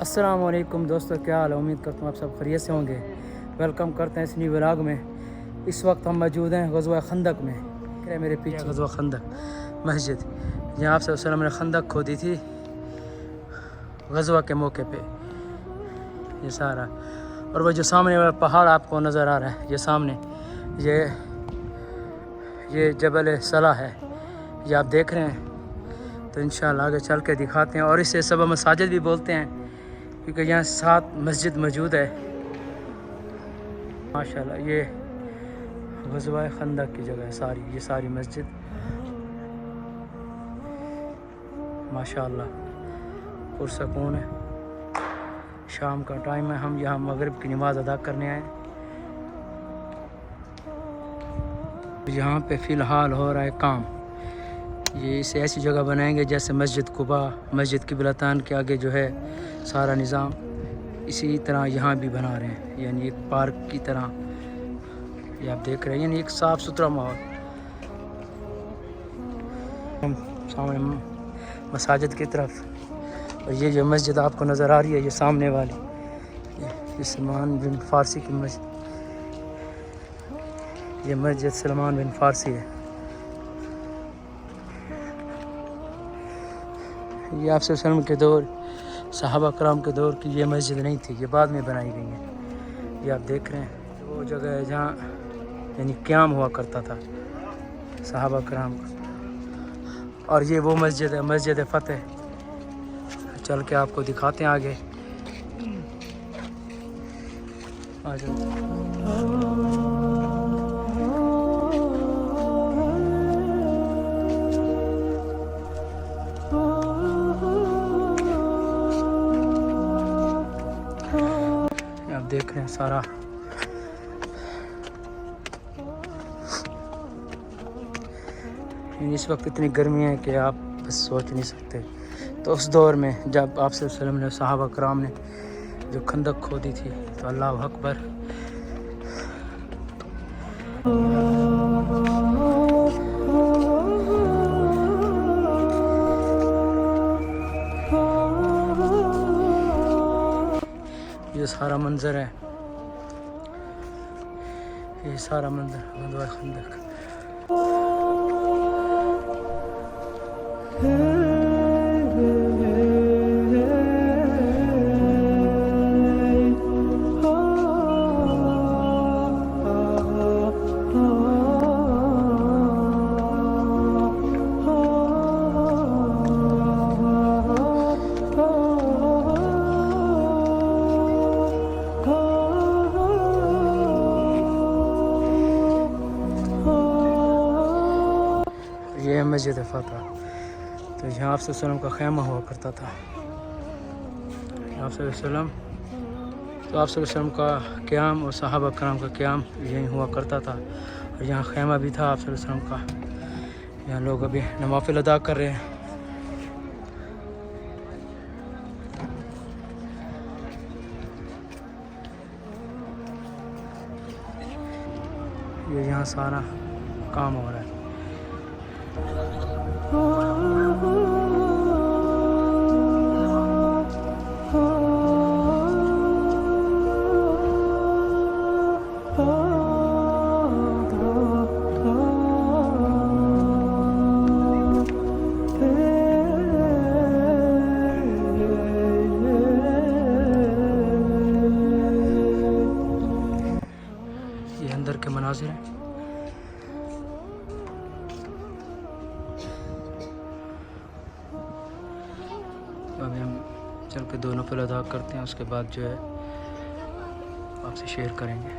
अस्सलाम वालेकुम दोस्तों, क्या हाल है। उम्मीद करता हूँ आप सब खैरियत से होंगे। वेलकम करते हैं इस न्यू व्लॉग में। इस वक्त हम मौजूद हैं ग़ज़वा खंदक में। क्या है मेरे पीछे ग़ज़वा खंदक मस्जिद, जहाँ आप वसल्लम ने खंदक खोदी थी ग़ज़वा के मौके पे। ये सारा, और वो जो सामने वाला पहाड़ आपको नज़र आ रहा है, ये सामने ये जबल सला है, ये आप देख रहे हैं। तो इंशाअल्लाह आगे चल के दिखाते हैं। और इसे सबा मसाजिद भी बोलते हैं क्योंकि यहाँ 7 मस्जिद मौजूद है माशाल्लाह। ये ग़ज़वा खंदक की जगह है सारी, ये सारी मस्जिद माशाल्लाह पुरसकून है। शाम का टाइम है, हम यहाँ मगरिब की नमाज़ अदा करने आए। यहाँ पे फ़िलहाल हो रहा है काम। ये इसे ऐसी जगह बनाएंगे जैसे मस्जिद कुबा, मस्जिद क़िबलतान के आगे जो है सारा निज़ाम, इसी तरह यहाँ भी बना रहे हैं, यानी एक पार्क की तरह। ये आप देख रहे हैं, यानी एक साफ़ सुथरा माहौल। हम सामने मसाजिद की तरफ, और ये जो मस्जिद आपको नज़र आ रही है, ये सामने वाली, ये सलमान बिन फ़ारसी की मस्जिद, ये मस्जिद सलमान बिन फ़ारसी है। ये आपसे वसल्लम के दौर, सहाबा कराम के दौर की ये मस्जिद नहीं थी, ये बाद में बनाई गई है। ये आप देख रहे हैं, वो जगह है जहाँ यानी क़याम हुआ करता था सहाबा कराम का। और ये वो मस्जिद है, मस्जिद फ़तेह। चल के आपको दिखाते हैं आगे। आ जाओ। आप देख रहे हैं सारा इस वक्त इतनी गर्मी है कि आप बस सोच नहीं सकते। तो उस दौर में जब आपसे वसल्लम ने, सहाबा कराम ने जो खंदक खोदी थी, तो अल्लाह अकबर। ये सारा मंजर है, ये सारा मंजर ग़ज़वा खंदक। ये मस्जिद फ़तेह। तो यहाँ आपसे वसल्लम का ख़ैमा हुआ करता था। आपसे वसल्लम, तो आपसे वसल्लम का क़याम और सहाबा कराम का क़याम यहीं हुआ करता था। और यहाँ ख़ैमा भी था आपसे वसल्लम का। यहाँ लोग अभी नवाफ़िल अदा कर रहे हैं। ये यहाँ सारा काम हो रहा है। ये अंदर के मनाज़िर हैं। अभी हम चल के 2 नफ़िल अदा करते हैं, उसके बाद जो है आपसे शेयर करेंगे।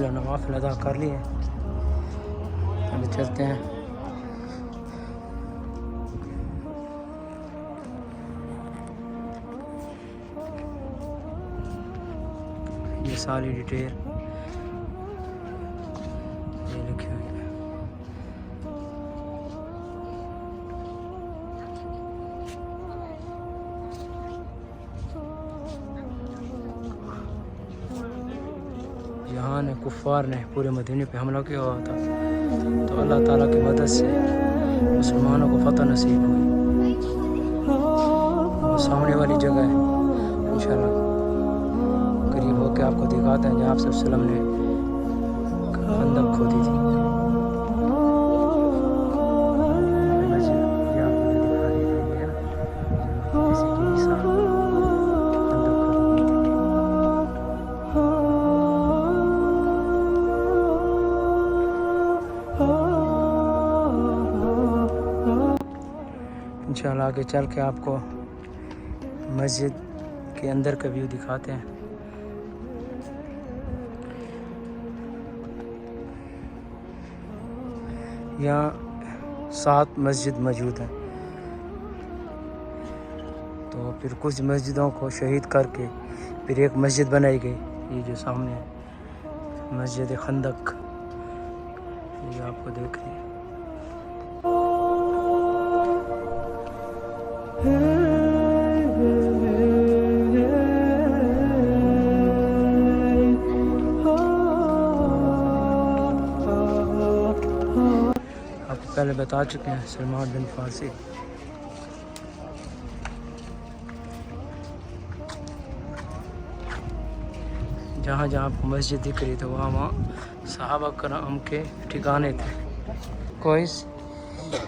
नवाफ़िल अदा कर लिए, अभी चलते हैं। ये सारी डिटेल ये लिखी हुई है। मुसलमान कुफ़ार ने पूरे मदीने पे हमला किया हुआ था, तो अल्लाह ताला की मदद से मुसलमानों को फतह नसीब हुई। वो सामने वाली जगह है, इंशाल्लाह करीब होकर आपको दिखाते हैं जहाँ आप वसल्लम ने खंदक खोदी थी। इंशाल्लाह आगे चल के आपको मस्जिद के अंदर का व्यू दिखाते हैं। यहाँ 7 मस्जिद मौजूद हैं। तो फिर कुछ मस्जिदों को शहीद करके फिर एक मस्जिद बनाई गई, ये जो सामने है मस्जिद खंदक, ये आपको देख रहे हैं। आपको पहले बता चुके हैं सलमान बिन फारसी। जहाँ जहाँ आपको मस्जिद दिख रही तो वहाँ सहाबा कराम के ठिकाने थे। कोइस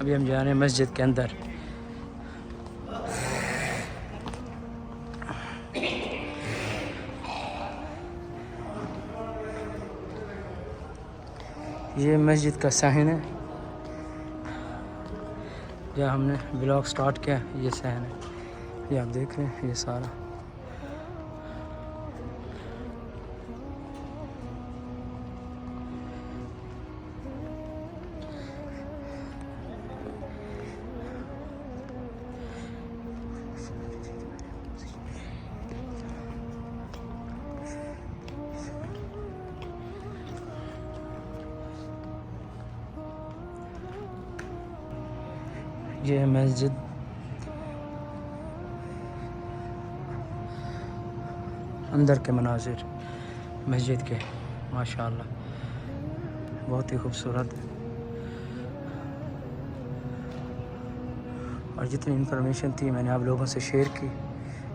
अभी हम जा रहे हैं मस्जिद के अंदर। ये मस्जिद का सहन है जहाँ हमने ब्लॉग स्टार्ट किया, ये सहन है, ये आप देख रहे हैं ये सारा। ये है मस्जिद, अंदर के मनाजिर मस्जिद के माशाअल्लाह बहुत ही खूबसूरत है। और जितनी इन्फॉर्मेशन थी मैंने आप लोगों से शेयर की,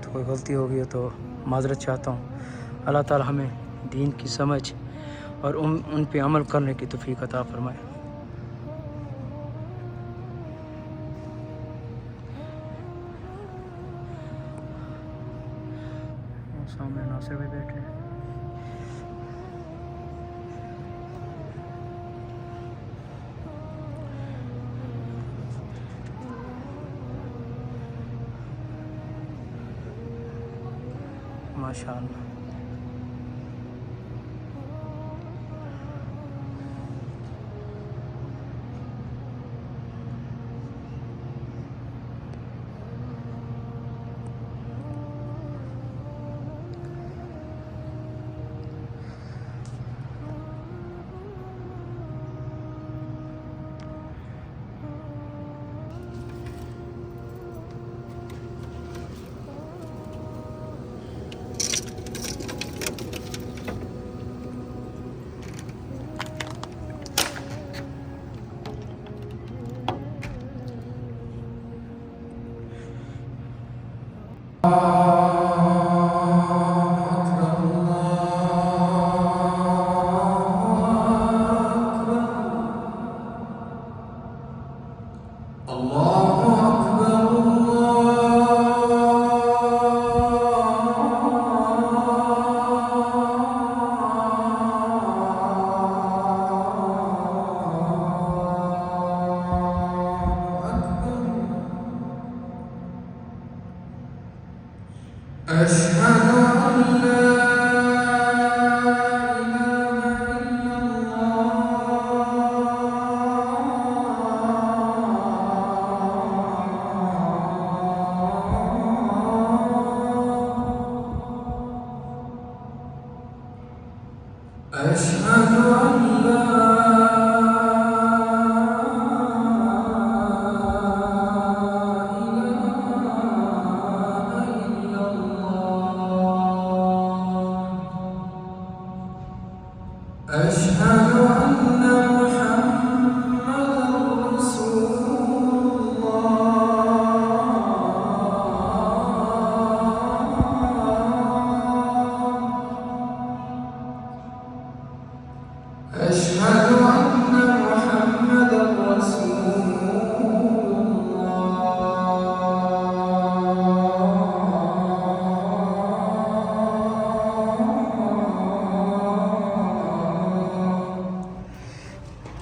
तो कोई गलती हो गई हो तो माजरत चाहता हूँ। अल्लाह ताला हमें दीन की समझ और उन पे अमल करने की तौफीक अता फरमाए। सामने नासिर भी बैठे हैं। माशाअल्लाह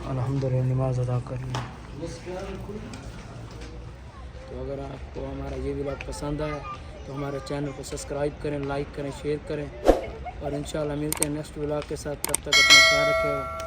अल्हम्दुलिल्लाह नमाज अदा कर ली। तो अगर आपको हमारा ये व्लॉग पसंद आए तो हमारे चैनल को सब्सक्राइब करें, लाइक करें, शेयर करें और इंशाल्लाह मिलते हैं नेक्स्ट व्लॉग के साथ। तब तक अपना ख्याल रखें।